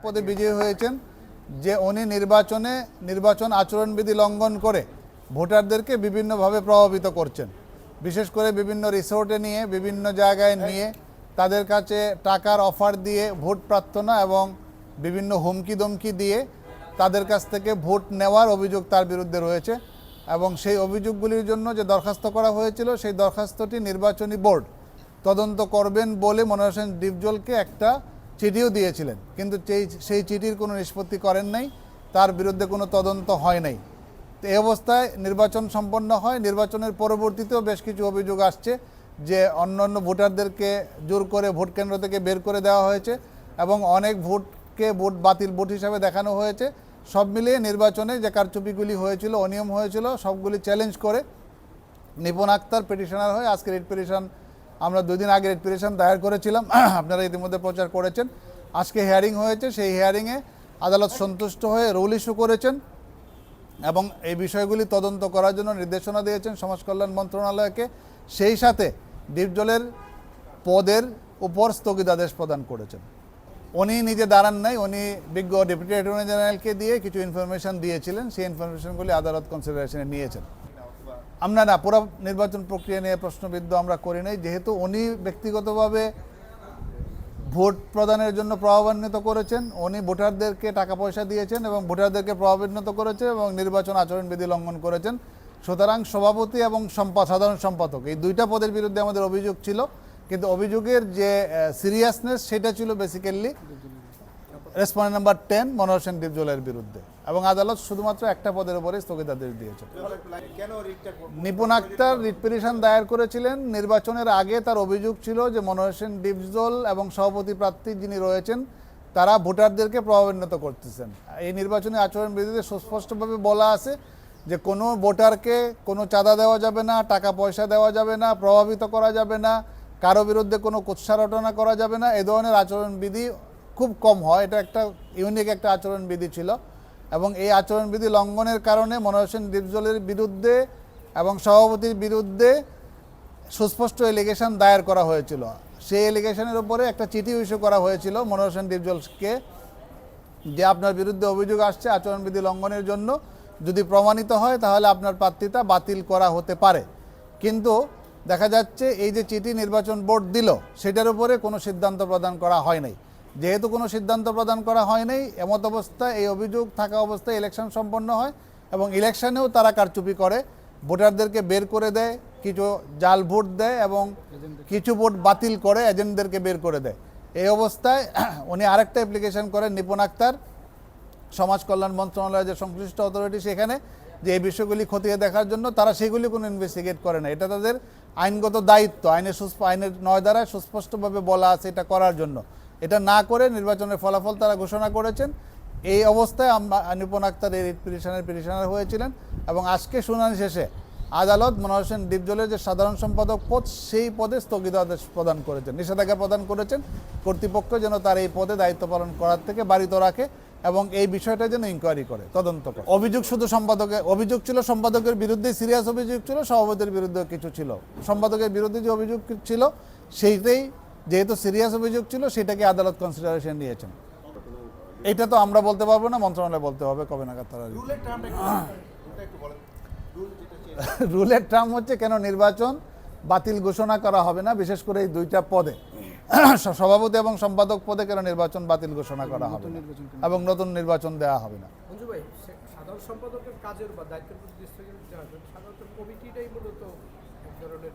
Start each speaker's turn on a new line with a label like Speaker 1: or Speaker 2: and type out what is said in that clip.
Speaker 1: পদে বিজয়ী হয়েছেন যে উনি নির্বাচন আচরণবিধি লঙ্ঘন করে ভোটারদেরকে বিভিন্নভাবে প্রভাবিত করছেন। বিশেষ করে বিভিন্ন রিসোর্টে নিয়ে, বিভিন্ন জায়গায় নিয়ে তাদের কাছে টাকার অফার দিয়ে ভোট প্রার্থনা এবং বিভিন্ন হুমকি দমকি দিয়ে তাদের কাছ থেকে ভোট নেওয়ার অভিযোগ তার বিরুদ্ধে রয়েছে। এবং সেই অভিযোগগুলির জন্য যে দরখাস্ত করা হয়েছিল, সেই দরখাস্তটি নির্বাচনী বোর্ড তদন্ত করবেন বলে মনোয়ার হোসেন ডিপজলকে একটা চিঠিও দিয়েছিলেন, কিন্তু সেই চিঠির কোনো নিষ্পত্তি করেন নাই, তার বিরুদ্ধে কোনো তদন্ত হয় নাই। তো এই অবস্থায় নির্বাচন সম্পন্ন হয়। নির্বাচনের পরবর্তীতেও বেশ কিছু অভিযোগ আসছে যে অন্যান্য ভোটারদেরকে জোর করে ভোট কেন্দ্র থেকে বের করে দেওয়া হয়েছে এবং অনেক ভোটকে বাতিল ভোট হিসাবে দেখানো হয়েছে। সব মিলিয়ে নির্বাচনে যে কারচুপিগুলি হয়েছিল, অনিয়ম হয়েছিল, সবগুলি চ্যালেঞ্জ করে নিপুণ আক্তার পিটিশনার হয়ে আজকে রিট পিটিশন, আমরা 2 দিন আগে রিট পিটিশন দায়ের করেছিলাম, আপনারা ইতিমধ্যে প্রচার করেছেন। আজকে হিয়ারিং হয়েছে, সেই হিয়ারিংয়ে আদালত সন্তুষ্ট হয়ে রুল ইস্যু করেছেন এবং এই বিষয়গুলি তদন্ত করার জন্য নির্দেশনা দিয়েছেন সমাজ কল্যাণ মন্ত্রণালয়কে। সেই সাথে ডিপজলের পদের উপর স্থগিতাদেশ প্রদান করেছেন। উনি নিজে দাঁড়ান নাই, উনি বিজ্ঞ ডেপুটি অ্যাটর্নি জেনারেলকে দিয়ে কিছু ইনফরমেশন দিয়েছিলেন, সেই ইনফরমেশনগুলি আদালত কনসিডারেশনে নিয়েছেন। আমরা না পুরো নির্বাচন প্রক্রিয়া নিয়ে প্রশ্নবিদ্ধ আমরা করি নাই, যেহেতু উনি ব্যক্তিগতভাবে ভোট প্রদানের জন্য প্রভাবান্বিত করেছেন, উনি ভোটারদেরকে টাকা পয়সা দিয়েছেন এবং ভোটারদেরকে প্রভাবান্বিত করেছেন এবং নির্বাচন আচরণবিধি লঙ্ঘন করেছেন। সুতরাং সভাপতি এবং সাধারণ সম্পাদক এই 2টা পদের বিরুদ্ধে আমাদের অভিযোগ ছিল, কিন্তু অভিযোগের যে সিরিয়াসনেস সেটা ছিল basically respondent number 10 Monowar Hossain ডিপজলের বিরুদ্ধে, এবং আদালত শুধুমাত্র একটা পদের উপরে স্থগিতাদেশ দিয়েছে। নিপুণ আক্তার রিট পিটিশন দায়ের করেছিলেন নির্বাচনের আগে। তার অভিযোগ ছিল যে মনোয়ার হোসেন ডিপজল এবং সভাপতি প্রার্থী যিনি রয়েছেন তারা ভোটারদেরকে প্রভাবান্বিত করতেছেন। এই নির্বাচনী আচরণবিধিতে সুস্পষ্টভাবে বলা আছে যে কোনো ভোটারকে কোনো চাঁদা দেওয়া যাবে না, টাকা পয়সা দেওয়া যাবে না, প্রভাবিত করা যাবে না, কারো বিরুদ্ধে কোনো কুৎসা রটনা করা যাবে না। এই ধরনের আচরণবিধি খুব কম হয়, এটা একটা ইউনিক একটা আচরণবিধি ছিল এবং এই আচরণবিধি লঙ্ঘনের কারণে মনোয়ার হোসেন ডিপজলের বিরুদ্ধে এবং সভাপতির বিরুদ্ধে সুস্পষ্ট এলিগেশন দায়ের করা হয়েছিল। সেই এলিগেশনের উপরে একটা চিঠি ইস্যু করা হয়েছিল মনোয়ার হোসেন ডিপজলকে, যে আপনার বিরুদ্ধে অভিযোগ আসছে আচরণবিধি লঙ্ঘনের জন্য, যদি প্রমাণিত হয় তাহলে আপনার প্রার্থিতা বাতিল করা হতে পারে। কিন্তু দেখা যাচ্ছে এই যে চিঠি নির্বাচন বোর্ড দিল সেটার উপরে কোনো সিদ্ধান্ত প্রদান করা হয় নাই। যেহেতু কোনো সিদ্ধান্ত প্রদান করা হয় নাই, এমত অবস্থায় এই অভিযোগ থাকা অবস্থায় ইলেকশন সম্পন্ন হয় এবং ইলেকশনেও তারা কারচুপি করে, ভোটারদেরকে বের করে দেয়, কিছু জাল ভোট দেয় এবং কিছু ভোট বাতিল করে এজেন্টদেরকে বের করে দেয়। এই অবস্থায় উনি আরেকটা অ্যাপ্লিকেশন করেন নিপুণ আক্তার সমাজ কল্যাণ মন্ত্রণালয়ের যে সংশ্লিষ্ট অথরিটি সেখানে, যে এই বিষয়গুলি খতিয়ে দেখার জন্য। তারা সেগুলি কোনো ইনভেস্টিগেট করে না, এটা তাদের আইনগত দায়িত্ব, আইনের 9 ধারায় সুস্পষ্টভাবে বলা আছে এটা করার জন্য। এটা না করে নির্বাচনের ফলাফল তারা ঘোষণা করেছেন। এই অবস্থায় নিপুণ আক্তার এই রিট পিটিশনের পিটিশনার হয়েছিলেন এবং আজকে শুনানি শেষে আদালত মনোয়ার হোসেন ডিপজলের যে সাধারণ সম্পাদক পদ সেই পদে স্থগিতাদেশ প্রদান করেছেন, নিষেধাজ্ঞা প্রদান করেছেন কর্তৃপক্ষ যেন তার এই পদে দায়িত্ব পালন করার থেকে বারিত রাখে এবং এই বিষয়টা যেন ইনকোয়ারি করে, তদন্ত করে। অভিযোগ শুধু অভিযোগ ছিল সম্পাদকের বিরুদ্ধে, সিরিয়াস অভিযোগ ছিল, সভাপতির বিরুদ্ধে কিছু ছিল। সম্পাদকের বিরুদ্ধে যে অভিযোগ ছিল সেইটাই যেহেতু সিরিয়াস অভিযোগ ছিল সেটাকে আদালত কনসিডারেশন নিয়েছেন। এটা তো আমরা বলতে পারবো না, মন্ত্রণালয় বলতে হবে কবে নাগাদ তারা। রুলের টার্ম হচ্ছে কেন নির্বাচন বাতিল ঘোষণা করা হবে না, বিশেষ করে এই 2টা পদে সভাপতি এবং সম্পাদক পদে কেন নির্বাচন বাতিল ঘোষণা করা হবে এবং নতুন নির্বাচন দেওয়া হবে না।
Speaker 2: সাধারণ সম্পাদকের কাজের বা দায়িত্বের প্রতি সাধারণত কমিটিটাই মূলত এক ধরনের